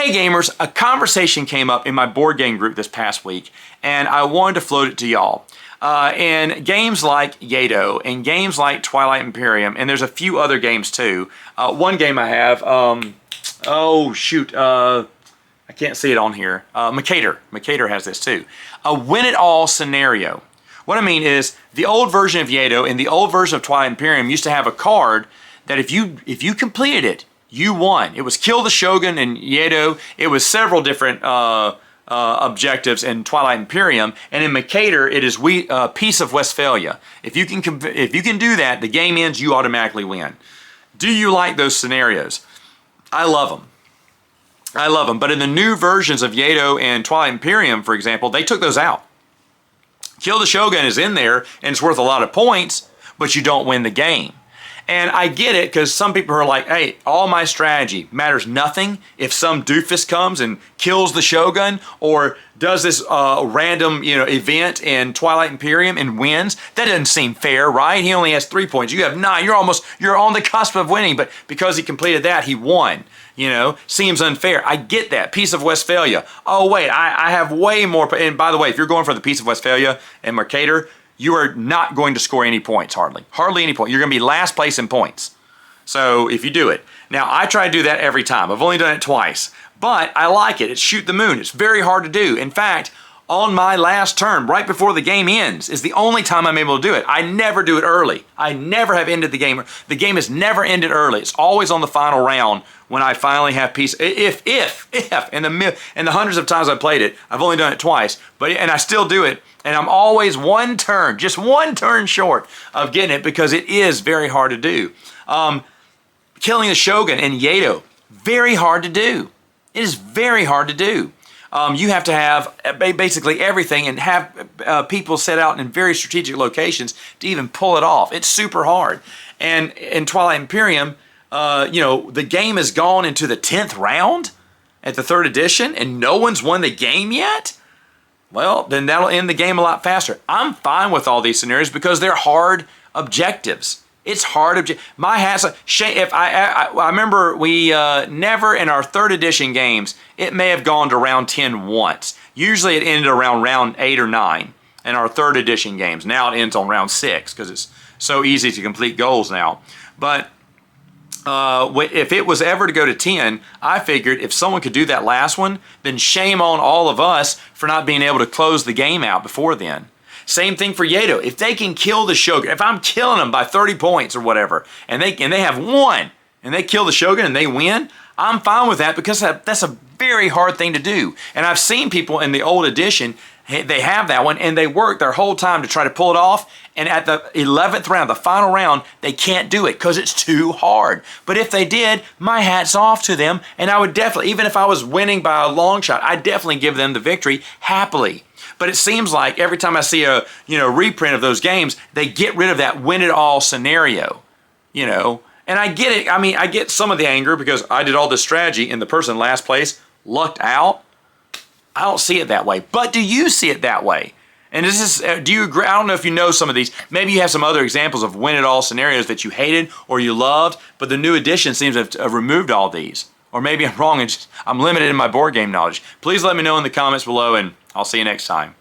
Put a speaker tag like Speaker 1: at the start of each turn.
Speaker 1: Hey gamers, a conversation came up in my board game group this past week, and I wanted to float it to y'all. In games like Yato, and games like Twilight Imperium, and there's a few other games too. One game I have, I can't see it on here. Mercator. Mercator has this too. A win-it-all scenario. What I mean is, the old version of Yato and the old version of Twilight Imperium used to have a card that if you completed it, you won. It was kill the Shogun in Yato. It was several different objectives in Twilight Imperium, and in Mercator it is Peace of Westphalia. If you can do that, the game ends. You automatically win. Do you like those scenarios? I love them. I love them. But in the new versions of Yato and Twilight Imperium, for example, they took those out. Kill the Shogun is in there, and it's worth a lot of points, but you don't win the game. And I get it, because some people are like, hey, all my strategy matters nothing if some doofus comes and kills the Shogun or does this random event in Twilight Imperium and wins. That doesn't seem fair, right? He only has 3 points. You have 9. You're on the cusp of winning, but because he completed that, he won. Seems unfair. I get that. Peace of Westphalia. Oh, wait, I have way more. And by the way, if you're going for the Peace of Westphalia and Mercator, you are not going to score any points, hardly any points. You're going to be last place in points. So if you do it. Now, I try to do that every time. I've only done it twice, but I like it. It's shoot the moon. It's very hard to do. In fact, on my last turn, right before the game ends, is the only time I'm able to do it. I never do it early. I never have ended the game. The game has never ended early. It's always on the final round when I finally have peace. If in the hundreds of times I've played it, I've only done it twice, and I still do it. And I'm always just one turn short of getting it because it is very hard to do. Killing the Shogun in Yato, very hard to do. It is very hard to do. You have to have basically everything and have people set out in very strategic locations to even pull it off. It's super hard. And in Twilight Imperium, the game has gone into the 10th round at the 3rd edition and no one's won the game yet? Well, then that'll end the game a lot faster. I'm fine with all these scenarios because they're hard objectives. It's hard my hats. If I remember, we never in our 3rd edition games. It may have gone to round 10 once. Usually, it ended around round 8 or 9 in our 3rd edition games. Now it ends on round 6 because it's so easy to complete goals now. But if it was ever to go to 10, I figured if someone could do that last one, then shame on all of us for not being able to close the game out before then. Same thing for Yato. If they can kill the Shogun, if I'm killing them by 30 points or whatever, and they have won, and they kill the Shogun and they win, I'm fine with that because that's a very hard thing to do. And I've seen people in the old edition, they have that one, and they work their whole time to try to pull it off, and at the 11th round, the final round, they can't do it because it's too hard. But if they did, my hat's off to them, and I would definitely, even if I was winning by a long shot, I'd definitely give them the victory happily. But it seems like every time I see a reprint of those games, they get rid of that win-it-all scenario, And I get it. I mean, I get some of the anger because I did all this strategy and the person in last place lucked out. I don't see it that way. But do you see it that way? And do you agree? I don't know if you know some of these. Maybe you have some other examples of win-it-all scenarios that you hated or you loved, but the new edition seems to have removed all these. Or maybe I'm wrong and I'm limited in my board game knowledge. Please let me know in the comments below, and I'll see you next time.